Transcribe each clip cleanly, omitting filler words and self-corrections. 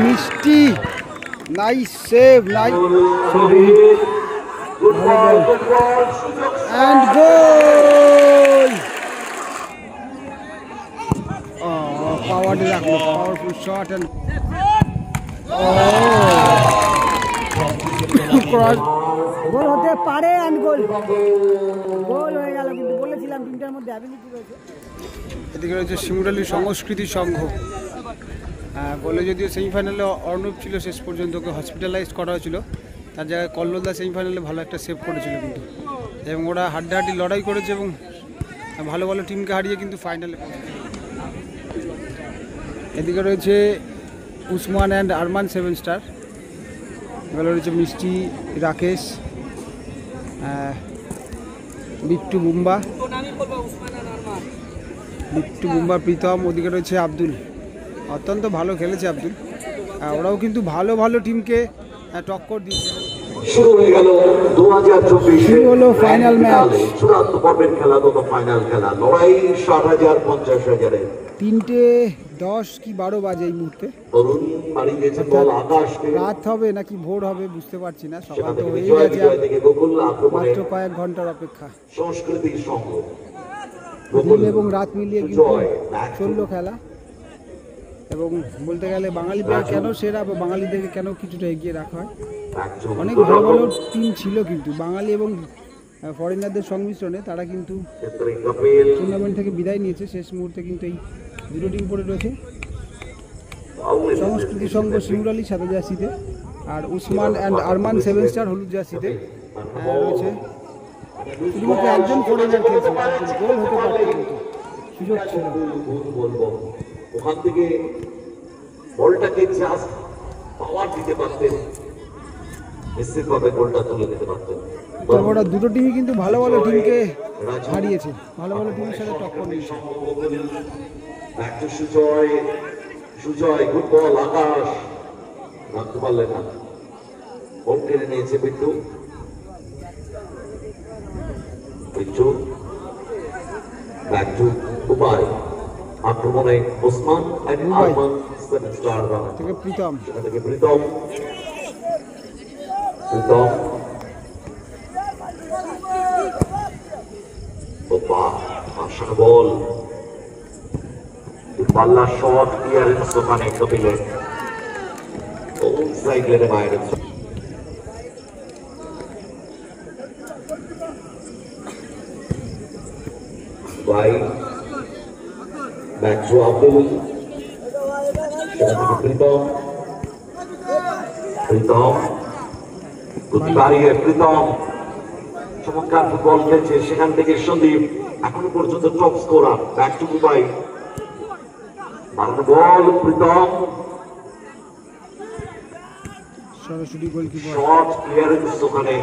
মিষ্টি, nice save, nice and goal. Powerful shot and cross. গোল হতে পারে and goal হয়ে গেল, কিন্তু বলেছিলাম টিমটার মধ্যে অ্যাবিলিটি রয়েছে। এদিকে রয়েছে শিমুরালী সংস্কৃতি সংঘ। বলে যদিও সেমিফাইনালে অর্ণব ছিল, শেষ পর্যন্ত ওকে হসপিটালাইজ করা হয়েছিল, তার জায়গায় কল্লোলদা সেমিফাইনালে ভালো একটা সেভ করেছিল কিন্তু, এবং ওরা হাড্ডাহাড্ডি লড়াই করেছে এবং ভালো ভালো টিমকে হারিয়ে কিন্তু ফাইনালে। এদিকে রয়েছে উসমান অ্যান্ড আরমান 7 স্টার, এগুলো রয়েছে মিষ্টি, রাকেশ, বিট্টু বুম্বা, প্রীতম। ওদিকে রয়েছে আব্দুল, অত্যন্ত ভালো খেলেছে আব্দুল। ওরাও কিন্তু ভালো ভালো টিমকে টক্কর দিয়েছে। শুরু হয়ে গেল 2024 হলো ফাইনাল ম্যাচ, চূড়ান্ত পর্বের খেলা, ফাইনাল খেলা, লড়াই 60,000 50,000। 3:10 কি 12 বাজে এই মুহূর্তে। রাত হবে নাকি ভোর হবে বুঝতে পারছি না, সকাল তো হয়ে গেছে, মাত্র কয়েক ঘন্টার অপেক্ষা। সংস্কৃতির সংঘ দিন এবং রাত মিলিয়ে কিন্তু চললো খেলা, এবং বলতে গেলে বাঙালিদের কেন সেরা বা বাঙালিদেরকে কেন কিছুটা এগিয়ে রাখা হয়। অনেক ভালো ভালো টিম ছিল কিন্তু বাঙালি এবং ফরেনারদের সংমিশ্রণে তারা কিন্তু টুর্নামেন্ট থেকে বিদায় নিয়েছে। শেষ মুহূর্তে কিন্তু এই দুটো টিম পড়ে রয়েছে, সংস্কৃতি সংঘ শিমুরালী সাদা জার্সিতে আর উসমান অ্যান্ড আরমান 7 স্টার হলুদ জার্সিতে রয়েছে। শুধুমাত্র একজন ফরেনার খেলছে, গোল হতে পারত কিন্তু সুযোগ ছিল। ওখান থেকে বলটাকে জাস্ট পাওয়ার দিতে পারতেন, নিশ্চিতভাবে গোলটা তুলে দিতে পারতেন। ওরা দুটো টিমই কিন্তু ভালো ভালো টিমকে হারিয়েছে, ভালো ভালো টিমের সাথে টক্কর দিয়েছে। সুজয় গুড বল, আকাশ রাখতে পারলেন না, বল কেড়ে নিয়েছে বিট্টু। ব্যাক টু উপায়, আক্রমণে ওসমান এন্ড আরমান 7 স্টার রানার থেকে প্রীতম, বল পাল্লা শট ক্লিয়ারেন্স ওখানে কপিলের ওন সাইড লেনে বাইরে। ব্যাক টু আব্দুল, সেখান থেকে প্রীতম প্রীতম চমৎকার ফুটবল খেলছে, সেখান থেকে সন্দীপ এখনো পর্যন্ত top scorer. Back to Mumbai, বাড়ানো বল প্রীতম, সরাসরি গোলকিপার শট ক্লিয়ারেন্স ওখানে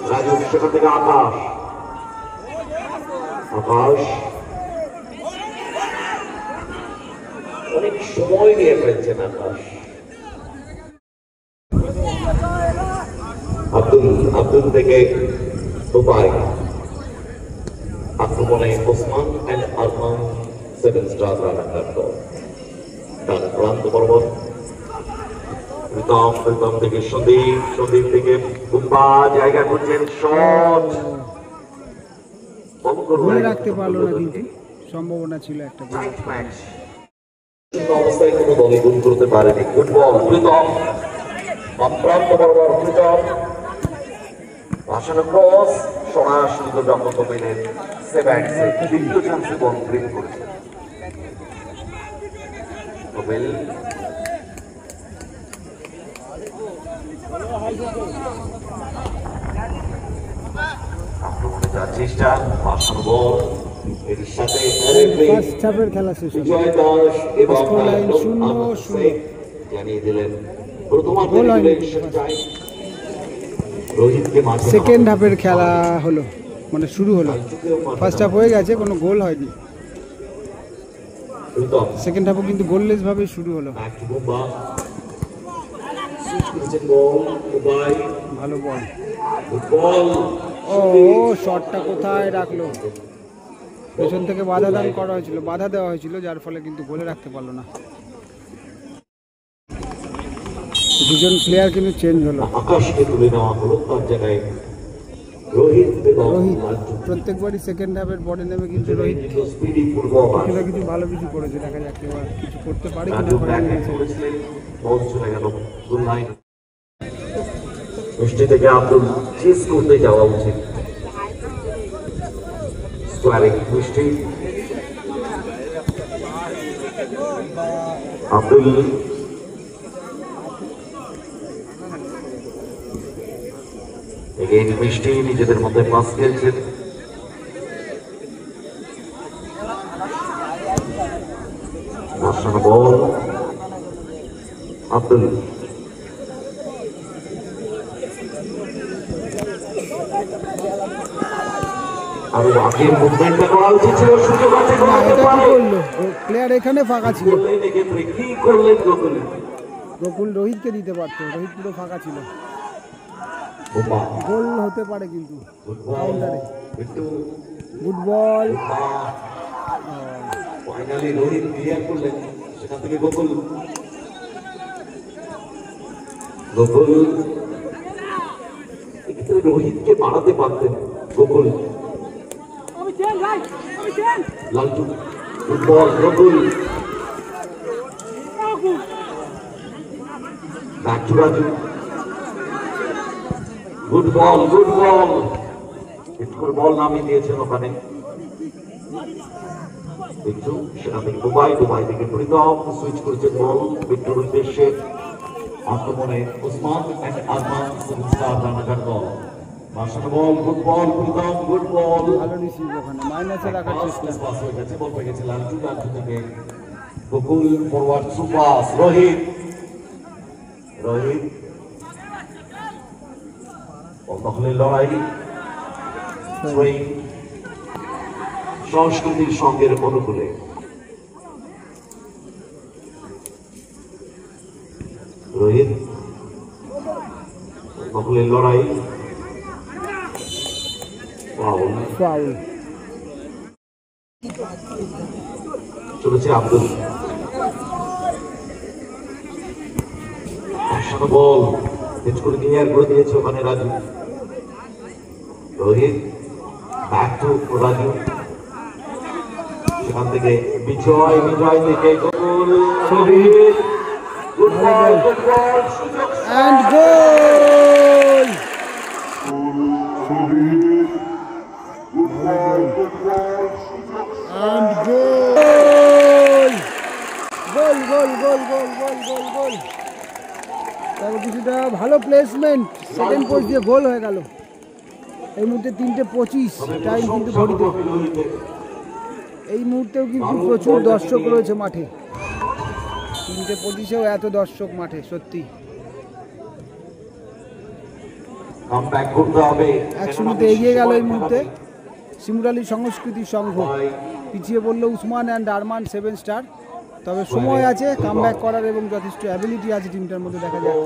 রাজু, সেখান থেকে আকাশ অনেক সময় নিয়ে ফেলছেন আকাশ। আব্দুল থেকে উপায়, আক্রমণে ওসমান এন্ড আরমান 7 স্টার রানার প্রান্ত বরাবর। প্রীতম থেকে সন্দীপ থেকে বুম্বা, জায়গা করছেন, শট ধরে রাখতে পারলো না, কিন্তু সম্ভাবনা ছিল একটা। অবস্থায় কোনো দলে গোল করতে পারেনি। ফুটবল প্রীতম, প্রান্ত বরাবর প্রীতম, ভাসানো ক্রস সরাসরি যখন কপিলের সেভেন্সে দ্বিতীয় চান্সে বল ব্রেক করেছে কপিল। আক্রমণে যার চেষ্টা, ভাসানো বল এর সাথে ফার্স্ট হাফের খেলা শেষ, বিজয় দাস এবং লাইন 0-0 জানিয়ে দিলেন প্রথমার্ধের রোহিতকে মাঠে। সেকেন্ড হাফের খেলা হলো, মানে শুরু হলো, ফার্স্ট হাফ হয়ে গেছে, কোনো গোল হয়নি। সেকেন্ড হাফও কিন্তু গোললেস ভাবে শুরু হলো। ভালো বল, ও শটটা কোথায় রাখলো, পেছন থেকে বাধা দান করা হয়েছিল, বাধা দেওয়া হয়েছিল, যার ফলে কিন্তু গোলে রাখতে পারলো না। দুজন প্লেয়ার কিন্তু চেঞ্জ হলো। আকাশকে তুলে নেওয়া হলো, তার জায়গায় রোহিত প্রত্যেকবারই সেকেন্ড হাফের পরে নেমে কিন্তু রোহিত কিছু ভালো কিছু করেছে। দেখা যাক এবার কিছু করতে পারে মিষ্টি থেকে আব্দুল চেস করতে যাওয়া উচিত। মিষ্টি আব্দুল মিষ্টি নিজেদের মধ্যে পাস খেলছেন। বল আব্দুল আরো আগে মুভমেন্টটা করা উচিত ছিল, সুযোগ আছে। প্লেয়ার এখানে ফাঁকা ছিল, কি করলেন গোকুল? গোকুল রোহিতকে দিতে পারতো, রোহিত পুরো ফাঁকা ছিল। গোল হতে পারে কিন্তু কাউন্টারে। Good ball, finally Rohit clear করলেন, সেখান থেকে গোকুল রোহিতকে বাড়াতে পারতেন। Gokul Laltu, good ball Gokul, back to Raju, good ball good ball. একটু বল নামিয়ে দিয়েছেন ওখানে বিট্টু, সেখান থেকে দুবাই থেকে প্রীতম সুইচ করেছেন বল বিট্টুর উদ্দেশ্যে। আক্রমণে ওসমান এন্ড আরমান সুপারস্টার রানাঘাট দল। Marshal ball, good ball Pritam, good ball. ভালো রিসিভ ওখানে মাইনাসে রাখার চেষ্টা। পাস হয়ে গেছে, বল পেয়ে গেছে লালটু, লালটু থেকে গোকুল ফরওয়ার্ড সুপার রোহিত, রোহিত দখলের লড়াই। সংস্কৃতির সঙ্গের অনুকূলে রোহিত দখলের লড়াই। চলেছে আব্দুল, বল পেচ করে ক্লিয়ার করে দিয়েছে ওখানে রাজু। রোহিত ব্যাক টু রাজু, সেখান থেকে বিজয় থেকে goal. Rohit good ball, good ball, সুযোগ এন্ড গোল। এন্ড গোল, গোল গোল গোল গোল গোল গোল গোল। তবে কিছুটা ভালো প্লেসমেন্ট, সেকেন্ড পোস্ট দিয়ে গোল হয়ে গেল। এই মুহূর্তে 3:25 টাইম কিন্তু ঘড়িতে। এই মুহূর্তেও কিন্তু প্রচুর দর্শক রয়েছে মাঠে। 3:25-এও এত দর্শক মাঠে, সত্যি। 1-0-তে এগিয়ে গেল এই মুহূর্তে শিমুরালী সংস্কৃতি সংঘ। পিছিয়ে পড়লো উসমান অ্যান্ড আরমান 7 স্টার। তবে সময় আছে কামব্যাক করার এবং যথেষ্ট অ্যাবিলিটি আছে টিমটার মধ্যে। দেখা যাক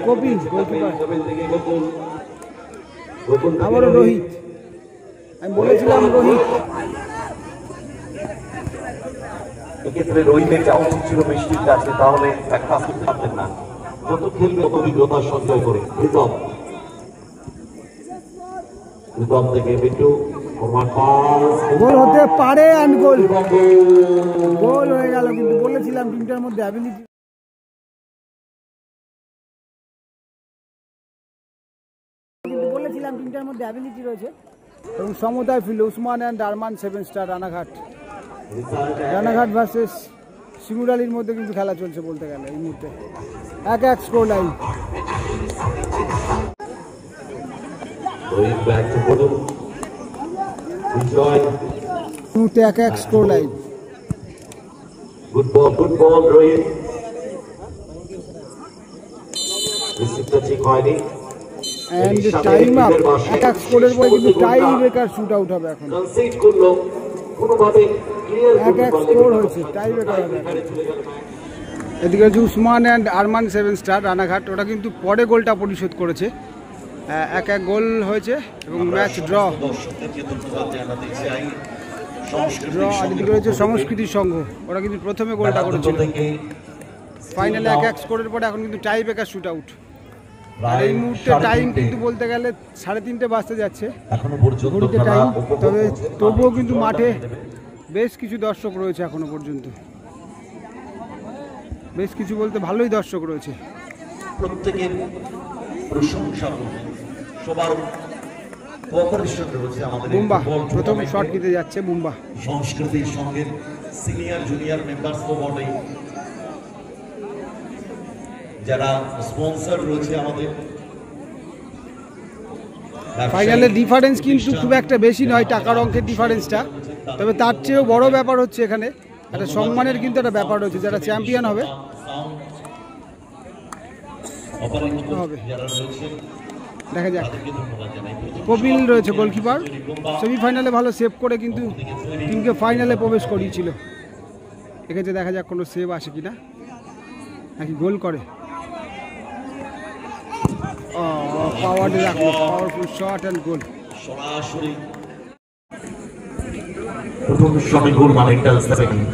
কপিল গোলকিপার, আবারও রোহিত। আমি বলেছিলাম রোহিত, এক্ষেত্রে রোহিতের যাওয়া উচিত ছিল বৃষ্টির কাছে, তাহলে এক কাজ করতে পারতেন না। যত খেলবে তত অভিজ্ঞতা সঞ্চয় করে। প্রীতম থেকে বিট্টু, গোল হতে পারে অ্যান্ড গোল, গোল হয়ে গেল। কিন্তু বলেছিলাম টিমটার মধ্যে অ্যাবিলিটি, রয়েছে এবং সমতায় ফিরল Usman and Arman 7 star. Ranaghat versus শিমুরালির মধ্যে কিন্তু খেলা চলছে বলতে গেলে এই মুহূর্তে। 1-1 স্কোর লাইন। মুহূর্তে 1-1 score line. Good ball Rohit, রিসিভটা ঠিক হয়নি। And time up. 1-1 স্কোরের পরে কিন্তু টাই ব্রেকার শুট আউট হবে এখন। কনসিড করলো কোনোভাবে, 1-1 স্কোর হয়েছে, টাই ব্রেকার হবে। এদিকে হচ্ছে উসমান অ্যান্ড আরমান 7 স্টার রানাঘাট। ওটা কিন্তু পরে গোলটা পরিশোধ করেছে। 1-1 গোল হয়েছে এবং ম্যাচ ড্র। ড্র। আর এদিকে রয়েছে সংস্কৃতির সংঘ, ওরা কিন্তু প্রথমে গোলটা করেছিল। ফাইনালে 1-1 স্কোরের পরে এখন কিন্তু টাই ব্রেকার শুট আউট। আর এই মুহূর্তে টাইম কিন্তু বলতে গেলে 3:30 বাজতে যাচ্ছে ঘড়িতে টাইম। তবে তবুও কিন্তু মাঠে বেশ কিছু দর্শক রয়েছে এখনো পর্যন্ত, বেশ কিছু বলতে ভালোই দর্শক রয়েছে। প্রত্যেকের প্রশংসা সবার কোঅপারেশন রয়েছে আমাদের। বুম্বা প্রথম শট নিতে যাচ্ছে, বুম্বা। সংস্কৃতির সঙ্গে সিনিয়র জুনিয়র মেম্বার্স তো বটেই, যারা স্পন্সর রয়েছে আমাদের। ফাইনালে ডিফারেন্স কিন্তু খুব একটা বেশি নয়, টাকার অঙ্কের ডিফারেন্সটা। তবে তার চেয়েও বড় ব্যাপার হচ্ছে এখানে একটা সম্মানের কিন্তু একটা ব্যাপার রয়েছে, যারা চ্যাম্পিয়ন হবে দেখা যাক। কপিল রয়েছে গোলকিপার, সেমিফাইনালে ভালো সেভ করে কিন্তু টিমকে ফাইনালে প্রবেশ করিয়েছিল। এক্ষেত্রে দেখা যাক কোনো সেভ আসে কিনা, নাকি গোল করে। পাওয়ারে রাখলো, পাওয়ারফুল শট অ্যান্ড গোল। সরাসরি প্রথম শটে গোল মানে একটা সেকেন্ড।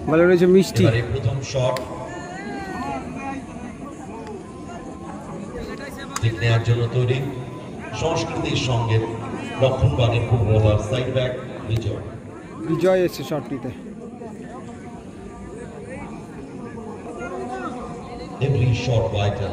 ভালো রয়েছে মিষ্টি, প্রথম শট ঠিক নেওয়ার জন্য তৈরি সংস্কৃতির সঙ্গে রক্ষণভাগের ফুটবলার সাইড ব্যাক বিজয়। বিজয় এসছে শট নিতে। Every shot vital.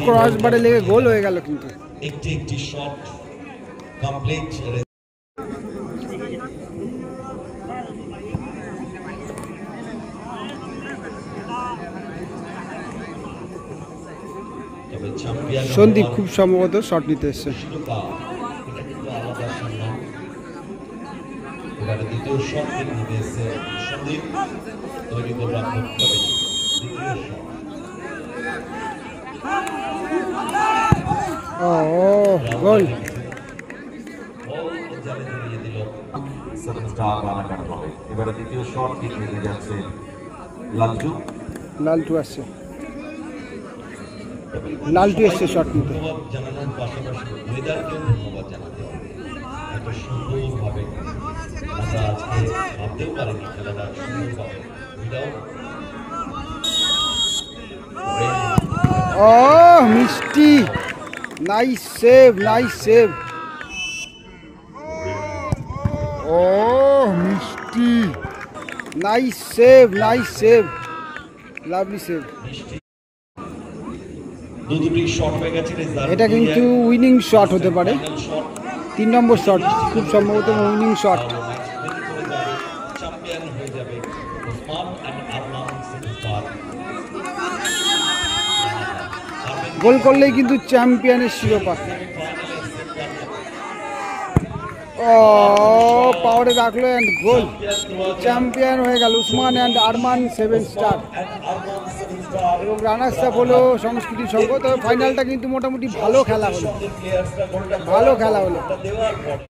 ক্রস বারে লেগে গোল হয়ে গেল কিন্তু। একটি শট কমপ্লিট। সন্দীপ খুব সম্ভবত শট নিতে এসছে। দ্বিতীয় শট নিতে এসছে সন্দীপ, তৈরি করে রাখতে হবে দ্বিতীয় শট। গোল। এবারে দ্বিতীয় শট নিতে যাচ্ছে লালটু আসছে, লালটু এসছে শট নিতে। জানানোর পাশাপাশি ওয়েদারকেও ধন্যবাদ জানাতে হবে, এত সুন্দরভাবে আমরা আজকে ভাবতেও পারিনি খেলাটা সুন্দরভাবে। মিষ্টি, নাইস সেভ, নাইস সেভ। মিষ্টি, nice save, nice save, lovely save. এটা কিন্তু উইনিং শট হতে পারে, 3 নম্বর শট খুব সম্ভবত উইনিং শট। গোল করলেই কিন্তু চ্যাম্পিয়নের শিরোপা। পাওয়ারে রাখলো অ্যান্ড গোল। চ্যাম্পিয়ন হয়ে গেল উসমান অ্যান্ড আরমান 7 স্টার, এবং রানার্স আপ হলো সংস্কৃতি সংঘ। তবে ফাইনালটা কিন্তু মোটামুটি ভালো খেলা হলো, ভালো খেলা হলো।